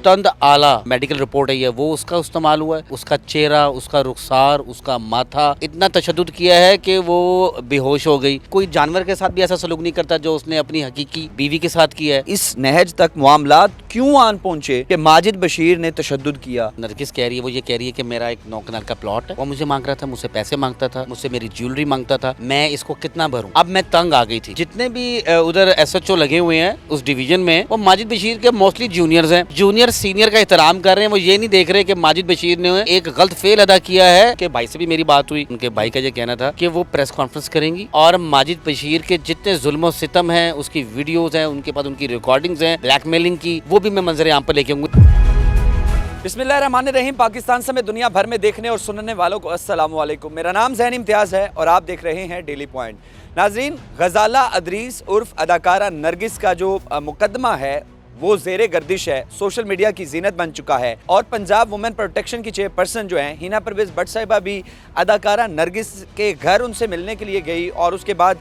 तंद आला medical report है ये, वो उसका इस्तेमाल हुआ है। उसका चेहरा, उसका रुखसार, उसका माथा इतना तशद्दुद किया है कि वो बेहोश हो गई। कोई जानवर के साथ भी ऐसा सलूक नहीं करता जो उसने अपनी हकीकी बीवी के साथ किया है। इस नहज तक मामलात क्यों आन पहुंचे कि माजिद बशीर ने तशद्दुद किया? नरगिस कह रही है, वो ये कह रही है कि मेरा एक 9 कनाल का प्लॉट है, वो मुझे मांग रहा था, मुझसे पैसे मांगता था, मुझसे मेरी ज्वेलरी मांगता था, मैं इसको कितना भरूं। अब मैं तंग आ गई थी। जितने भी उधर SHO लगे हुए हैं उस डिवीजन में, वो माजिद बशीर के मोस्टली जूनियर्स हैं। जूनियर सीनियर का एहतराम कर रहे हैं। वो ये नहीं देख रहे कि माजिद बशीर ने एक गलत फेल अदा किया है। कि भाई से भी मेरी बात हुई, उनके भाई का ये कहना था कि वो प्रेस कॉन्फ्रेंस करेंगी और माजिद बशीर के जितने जुल्म सितम है, उसकी वीडियोज हैं, उनके पास उनकी रिकॉर्डिंग्स हैं ब्लैकमेलिंग की, वो भी मैं मंजर आम पर लेके आऊंगी। बिस्मिल्लाहिर्रहमानिर्रहीम। पाकिस्तान समेत दुनिया भर में देखने और सुनने वालों को अस्सलाम वालेकुम। मेरा नाम ज़ैन इम्तियाज़ है और आप देख रहे हैं डेली पॉइंट। नाज़रीन, गज़ाला अदरीस उर्फ अदाकारा नरगिस का जो मुकदमा है वो ज़ेरे गर्दिश है, सोशल मीडिया की जीनत बन चुका है। और पंजाब वुमेन प्रोटेक्शन की चेयरपर्सन जो हैं हिना परवेज़ भट्ट साहिबा भी अदाकारा नरगिस के घर उनसे मिलने के लिए गई और उसके बाद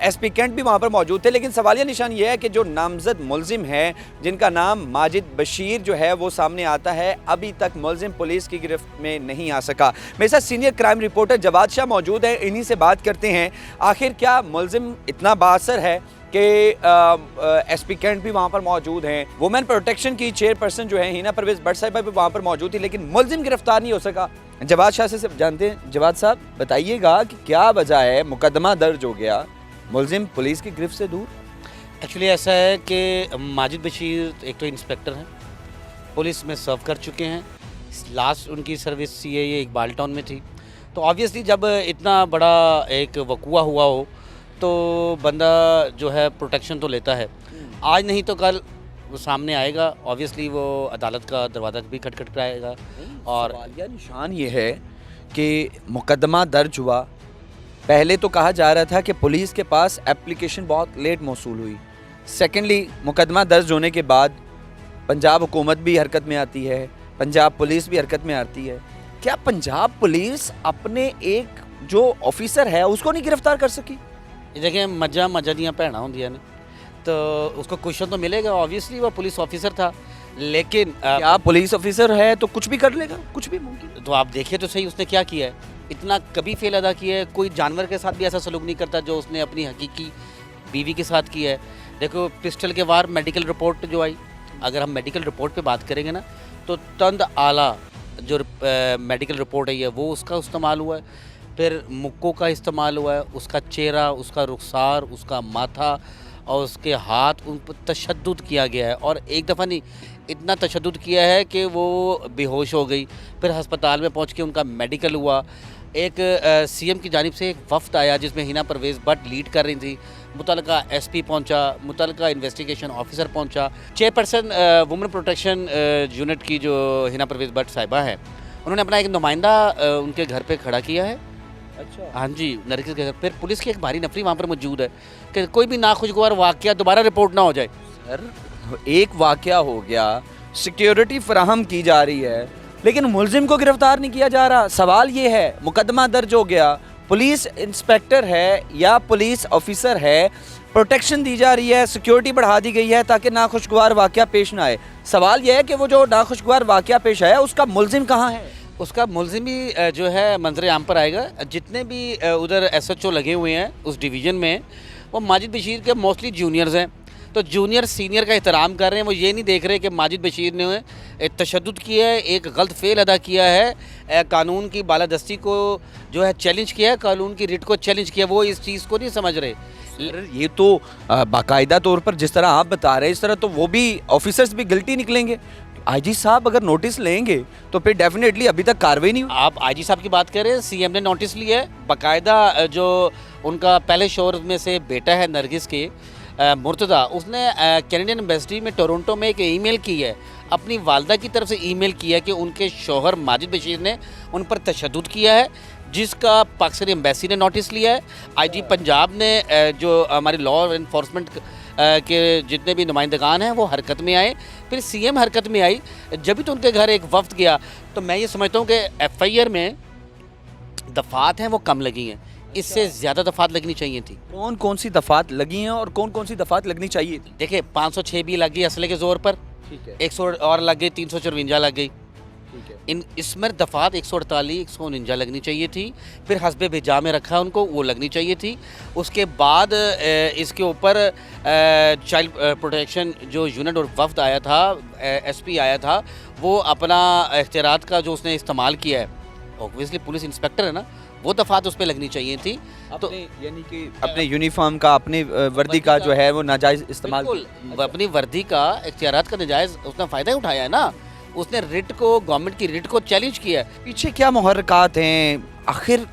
SP कैंट भी वहाँ पर मौजूद थे। लेकिन सवालिया निशान ये है कि जो नामजद मुलजिम है जिनका नाम माजिद बशीर जो है वो सामने आता है, अभी तक मुलजिम पुलिस की गिरफ्त में नहीं आ सका। मेरे साथ senior crime reporter Jawad Shah मौजूद है, इन्हीं से बात करते हैं आखिर क्या मुलजिम इतना बाअसर है कि SP कैंट भी वहाँ पर मौजूद हैं। वुमेन प्रोटेक्शन की चेयरपर्सन जो है हिना परवेज़ भट्ट साहिबा भी वहाँ पर मौजूद थी, लेकिन मुलजिम गिरफ्तार नहीं हो सका। जवाद शाह से जानते हैं। जवाद साहब, बताइएगा कि क्या वजह है मुकदमा दर्ज हो गया, मुलजिम पुलिस की गिरफ्त से दूर? एक्चुअली ऐसा है कि माजिद बशीर एक तो इंस्पेक्टर हैं, पुलिस में सर्व कर चुके हैं। लास्ट उनकी सर्विस CIA इकबाल टाउन में थी। तो ऑब्वियसली जब इतना बड़ा एक वकूआ हुआ हो तो बंदा जो है प्रोटेक्शन तो लेता है। आज नहीं तो कल वो सामने आएगा, ऑब्वियसली वो अदालत का दरवाज़ा भी खटखटाएगा। और सवालिया निशान ये है कि मुकदमा दर्ज हुआ, पहले तो कहा जा रहा था कि पुलिस के पास एप्लीकेशन बहुत लेट मौसूल हुई। सेकेंडली, मुकदमा दर्ज होने के बाद पंजाब हुकूमत भी हरकत में आती है, पंजाब पुलिस भी हरकत में आती है। क्या पंजाब पुलिस अपने एक जो ऑफिसर है उसको नहीं गिरफ्तार कर सकी? देखिए, मजा दियाँ भैना होंदियां ने, तो उसको क्वेश्चन तो मिलेगा। ऑब्वियसली वो पुलिस ऑफिसर था, लेकिन क्या पुलिस ऑफिसर है तो कुछ भी कर लेगा? कुछ भी मुमकिन। तो आप देखिए तो सही उसने क्या किया है। इतना कभी फेल अदा किया है। कोई जानवर के साथ भी ऐसा सलूक नहीं करता जो उसने अपनी हकीकी बीवी के साथ किया है। देखो, पिस्टल के वार मेडिकल रिपोर्ट जो आई, अगर हम मेडिकल रिपोर्ट पे बात करेंगे ना, तो तंद आला जो मेडिकल रिपोर्ट है ये, वो उसका इस्तेमाल हुआ है। फिर मुक्कों का इस्तेमाल हुआ है। उसका चेहरा, उसका रुखसार, उसका माथा और उसके हाथ, उन पर तशद्दुद किया गया है। और एक दफ़ा नहीं, इतना तशद्दुद किया है कि वो बेहोश हो गई। फिर अस्पताल में पहुंच के उनका मेडिकल हुआ। एक CM की जानिब से एक वफ़द आया जिसमें हिना परवेज़ भट्ट लीड कर रही थी। मुतलका SP पहुंचा, मुतलका इन्वेस्टिगेशन ऑफिसर पहुंचा। चेयरपर्सन वुमेन प्रोटेक्शन यूनिट की जो हिना परवेज़ भट्ट साहिबा है, उन्होंने अपना एक नुमाइंदा उनके घर पे खड़ा किया है। अच्छा। हाँ जी, नरगिस के घर। फिर पुलिस की एक भारी नफरी वहाँ पर मौजूद है कि कोई भी नाखुशगवार वाक़या दोबारा रिपोर्ट ना हो जाए। सर, एक वाक़या हो गया, सिक्योरिटी फराहम की जा रही है, लेकिन मुलजिम को गिरफ्तार नहीं किया जा रहा। सवाल ये है, मुकदमा दर्ज हो गया, पुलिस इंस्पेक्टर है या पुलिस ऑफिसर है, प्रोटेक्शन दी जा रही है, सिक्योरिटी बढ़ा दी गई है ताकि नाखुशगवार वाक़या पेश ना आए। सवाल यह है कि वो जो नाखुशगवार वाक़या पेश आया उसका मुलजिम कहाँ है? उसका मुलजिम भी जो है मंजर आम पर आएगा। जितने भी उधर SHO लगे हुए हैं उस डिवीज़न में, वो माजिद बशीर के मोस्टली जूनियर्स हैं। तो जूनियर सीनियर का एहतराम कर रहे हैं। वो ये नहीं देख रहे कि माजिद बशीर ने तशद्दुद किया है, एक गलत फेल अदा किया है, कानून की बालादस्ती को जो है चैलेंज किया है, कानून की रिट को चैलेंज किया। वो इस चीज़ को नहीं समझ रहे। ये तो बाकायदा तौर पर जिस तरह आप बता रहे हैं, इस तरह तो वो भी ऑफिसर्स भी गिल्टी निकलेंगे। IG साहब अगर नोटिस लेंगे तो फिर डेफिनेटली अभी तक कार्रवाई नहीं हुई। आप IG साहब की बात करें, CM ने नोटिस लिया है बाकायदा। जो उनका पहले शोर में से बेटा है नरगिस के, मुर्तज़ा, उसने कैनेडियन एम्बेसी में टोरंटो में एक ईमेल की है, अपनी वालदा की तरफ से ईमेल किया कि उनके शौहर माजिद बशीर ने उन पर तशद्दुद किया है, जिसका पाकिस्तानी एम्बेसी ने नोटिस लिया है। IG पंजाब ने जो हमारी लॉ इन्फोर्समेंट के जितने भी नुमाइंदगान हैं वो हरकत में आए। फिर CM हरकत में आई। जब भी तो उनके घर एक वफ्द गया, तो मैं ये समझता हूँ कि FIR में दफ़ात हैं वो कम लगी हैं, इससे ज़्यादा दफ़ात लगनी चाहिए थी। कौन कौन सी दफ़ात लगी हैं और कौन कौन सी दफ़ात लगनी चाहिए थी? देखिए, 506 भी लगी असले के ज़ोर पर, ठीक है 100 और लग गई, 354 लग गई। ठीक है इन इसमें दफात 148 149 लगनी चाहिए थी। फिर हस्बे भेजा में रखा उनको, वो लगनी चाहिए थी। उसके बाद इसके ऊपर चाइल्ड प्रोटेक्शन जो यूनिट और वफ्द आया था, एसपी आया था, वो अपना इख्तियारात का जो उसने इस्तेमाल किया है, ऑब्वियसली पुलिस इंस्पेक्टर है ना, वो दफात उस पर लगनी चाहिए थी। तो अपने यानी कि अपने यूनिफॉर्म का, अपने वर्दी का जो है वो नाजायज़ इस्तेमाल बिल्कुल, अपनी वर्दी का इख्तियारात का नजायज़ उसने फ़ायदा ही उठाया है ना। उसने रिट को, गवर्नमेंट की रिट को चैलेंज किया है। पीछे क्या मुहर्रकात हैं आखिर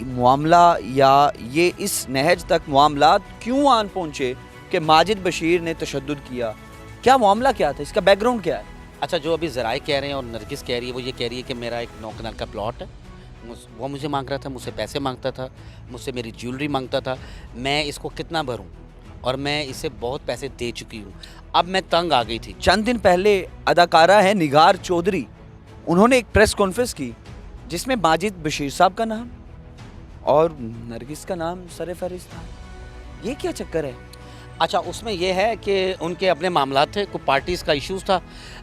मामला, या ये इस नहज तक मामला क्यों आन पहुंचे कि माजिद बशीर ने तशद्दुद किया? क्या मामला क्या था, इसका बैकग्राउंड क्या है? अच्छा, जो अभी ज़राए कह रहे हैं और नरगिस कह रही है, वो ये कह रही है कि मेरा एक 9 कनाल का प्लॉट है, वो मुझे मांग रहा था, मुझसे पैसे मांगता था, मुझसे मेरी ज्वेलरी मांगता था, मैं इसको कितना भरूं, और मैं इसे बहुत पैसे दे चुकी हूं। अब मैं तंग आ गई थी। चंद दिन पहले अदाकारा है निगार चौधरी, उन्होंने एक प्रेस कॉन्फ्रेंस की जिसमें माजिद बशीर साहब का नाम और नरगिस का नाम सर फहरिस्त था। ये क्या चक्कर है? अच्छा, उसमें यह है कि उनके अपने मामलात थे, कोई पार्टीज़ का इश्यूज़ था,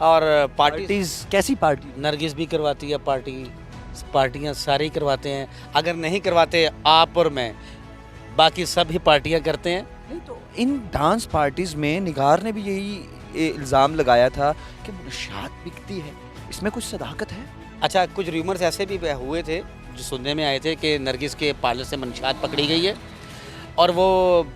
और पार्टीज कैसी पार्टी? नरगिस भी करवाती है पार्टियां सारे ही करवाते हैं। अगर नहीं करवाते आप और मैं, बाकी सब ही पार्टियां करते हैं। नहीं तो इन डांस पार्टीज में निगार ने भी यही इल्ज़ाम लगाया था कि मुनशात बिकती है, इसमें कुछ सदाकत है? अच्छा, कुछ रूमर्स ऐसे भी हुए थे जो सुनने में आए थे कि नरगिस के पार्लर से मंशात पकड़ी गई है, और वो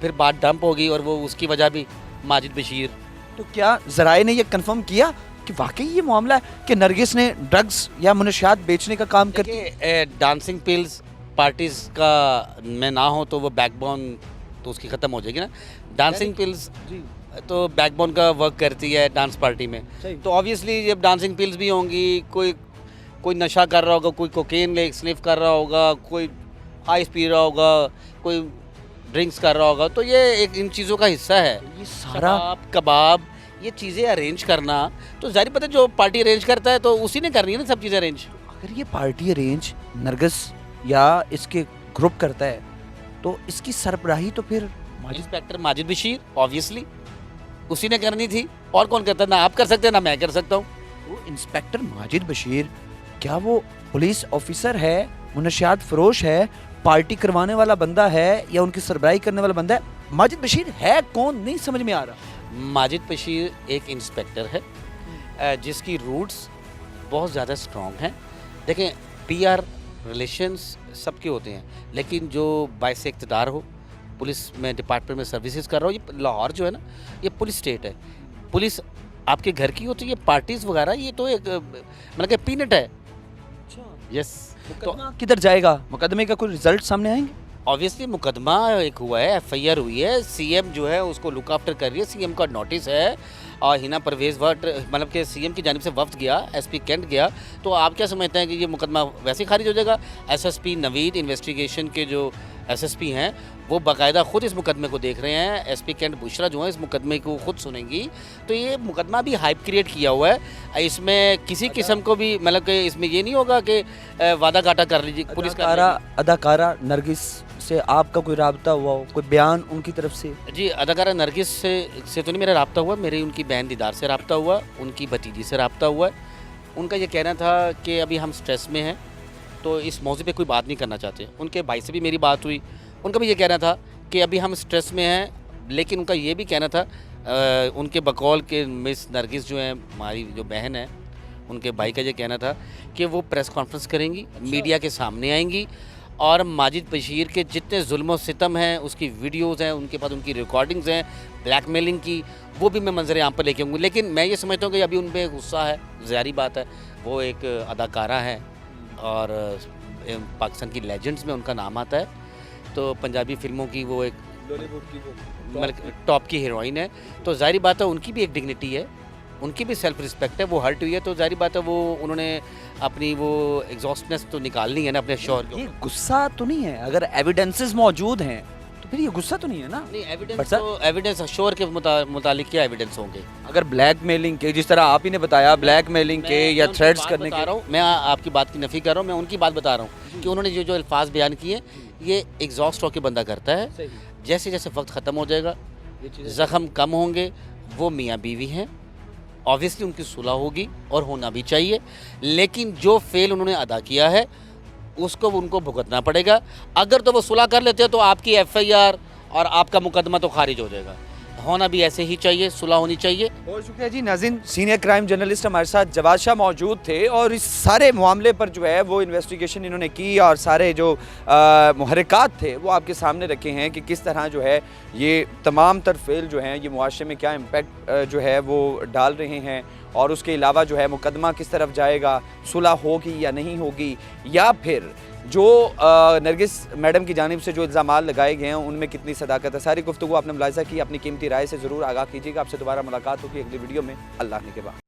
फिर बात डंप होगी, और वो उसकी वजह भी माजिद बशीर। तो क्या ज़राए ने यह कंफर्म किया कि वाकई ये मामला है कि नरगिस ने ड्रग्स या मुनशियात बेचने का काम करती है? देखिए, डांसिंग पिल्स पार्टीज का में ना हो तो वो बैकबोन तो उसकी ख़त्म हो जाएगी ना। डांसिंग पिल्स जी तो बैकबोन का वर्क करती है डांस पार्टी में। सही। तो ऑब्वियसली जब डांसिंग पिल्स भी होंगी, कोई नशा कर रहा होगा, कोई कोकेन ले स्निफ कर रहा होगा, कोई आइस पी रहा होगा, कोई ड्रिंक्स कर रहा होगा, तो ये एक इन चीज़ों का हिस्सा है। ये सारा शराब, कबाब, ये चीज़ें अरेंज करना, तो जाहिर पता है जो पार्टी अरेंज करता है तो उसी ने करनी है ना सब चीज़ें अरेंज। अगर ये पार्टी अरेंज नरगिस या इसके ग्रुप करता है तो इसकी सरबराही तो फिर माजिद इंस्पेक्टर माजिद बशीर, ऑब्वियसली उसी ने करनी थी, और कौन करता है? ना आप कर सकते हैं ना मैं कर सकता हूँ। वो इंस्पेक्टर माजिद बशीर क्या वो पुलिस ऑफिसर है, मुनशियात फरोश है, पार्टी करवाने वाला बंदा है, या उनकी सरबराही करने वाला बंदा है? माजिद बशीर है कौन, नहीं समझ में आ रहा। माजिद बशीर एक इंस्पेक्टर है जिसकी रूट्स बहुत ज़्यादा स्ट्रॉन्ग हैं। देखें, पीआर रिलेशंस सबके होते हैं, लेकिन जो बायसे इक़्तिदार हो, पुलिस में डिपार्टमेंट में सर्विसेज कर रहा हो, ये लाहौर जो है ना, ये पुलिस स्टेट है। पुलिस आपके घर की होती है, पार्टीज़ वगैरह ये तो एक मतलब कि पीनट है। यस, तो किधर जाएगा? मुकदमे का कोई रिजल्ट सामने आएंगे? ऑब्वियसली मुकदमा एक हुआ है, एफआईआर हुई है, सीएम जो है उसको लुक आफ्टर कर रही है, सीएम का नोटिस है, और हिना परवेज़ भट्ट मतलब कि सीएम की जानिब से वफ्द गया, एसपी कैंट गया, तो आप क्या समझते हैं कि ये मुकदमा वैसे ही खारिज हो जाएगा? एसएसपी नवीद इन्वेस्टिगेशन के जो एसएसपी हैं वो बाकायदा खुद इस मुकदमे को देख रहे हैं, एसपी कैंट बुशरा जो है इस मुकदमे को खुद सुनेंगी। तो ये मुकदमा भी हाइप क्रिएट किया हुआ है, इसमें किसी किस्म को भी मतलब कि इसमें ये नहीं होगा कि वादा घाटा कर लीजिए पुलिस का। अदाकारा नरगिस से आपका कोई राब्ता हुआ हो, कोई बयान उनकी तरफ से? जी, अदाकारा नरगिस से तो नहीं मेरा रब्ता हुआ, मेरी उनकी बहन दीदार से रब्ता हुआ, उनकी भतीजी से रब्ता हुआ है। उनका ये कहना था कि अभी हम स्ट्रेस में हैं, तो इस मौजू पे कोई बात नहीं करना चाहते। उनके भाई से भी मेरी बात हुई, उनका भी ये कहना था कि अभी हम स्ट्रेस में हैं, लेकिन उनका ये भी कहना था उनके बकौल के मिस नरगिस जो है हमारी जो बहन है, उनके भाई का ये कहना था कि वो प्रेस कॉन्फ्रेंस करेंगी, मीडिया के सामने आएंगी, और माजिद बशीर के जितने जुल्म सितम हैं उसकी वीडियोज़ हैं, उनके पास उनकी रिकॉर्डिंग्स हैं ब्लैकमेलिंग की, वो भी मैं मंजर आम पर लेके आऊँगी। लेकिन मैं ये समझता हूँ कि अभी उन पर गुस्सा है, ज़ाहिर बात है, वो एक अदाकारा है और पाकिस्तान की लेजेंड्स में उनका नाम आता है, तो पंजाबी फिल्मों की वो एक बॉलीवुड की मतलब टॉप की हीरोइन है, तो ज़ाहिर बात है उनकी भी एक डिग्निटी है, उनकी भी सेल्फ रिस्पेक्ट है, वो हर्ट हुई है, तो ज़ाहिर बात है वो उन्होंने अपनी वो एग्जॉस्टनेस तो निकालनी है ना अपने शोर के ये ऊपर। गुस्सा तो नहीं है? अगर एविडेंसेस मौजूद हैं तो फिर ये गुस्सा तो नहीं है ना? नहीं, एविडेंस बट सर- तो एविडेंस शोर के मुतालिक क्या एविडेंस होंगे? अगर ब्लैकमेलिंग के, जिस तरह आप ही ने बताया, ब्लैकमेलिंग के या उनकी थ्रेट्स बात करने बता के, रहा हूँ, मैं आपकी बात की नफ़ी कर रहा हूँ, मैं उनकी बात बता रहा हूँ कि उन्होंने जो अल्फाज बयान किए, ये एग्जॉस्ट होकर बंदा करता है। जैसे जैसे वक्त ख़त्म हो जाएगा, ज़ख़म कम होंगे, वो मियाँ बीवी हैं, ऑब्वियसली उनकी सुलह होगी और होना भी चाहिए, लेकिन जो फेल उन्होंने अदा किया है उसको उनको भुगतना पड़ेगा। अगर तो वो सुलह कर लेते हैं तो आपकी एफआईआर और आपका मुकदमा तो खारिज हो जाएगा। होना भी ऐसे ही चाहिए, सुलह होनी चाहिए। बहुत शुक्रिया जी। नाज़रीन, सीनियर क्राइम जर्नलिस्ट हमारे साथ जवाद शाह मौजूद थे और इस सारे मामले पर जो है वो इन्वेस्टिगेशन इन्होंने की और सारे जो मुहर्रिकात थे वो आपके सामने रखे हैं कि किस तरह जो है ये तमाम तर फेल जो हैं ये मुआशरे में क्या इम्पैक्ट जो है वो डाल रहे हैं, और उसके अलावा जो है मुकदमा किस तरफ जाएगा, सुलह होगी या नहीं होगी, या फिर जो नरगिस मैडम की जानिब से जो इल्ज़ामात लगाए गए हैं उनमें कितनी सदाकत है। सारी गुफ्तगू आपने मुलाहिज़ा की, अपनी कीमती राय से ज़रूर आगाह कीजिएगा। आपसे दोबारा मुलाकात होगी अगली वीडियो में। अल्लाह ने के बाद।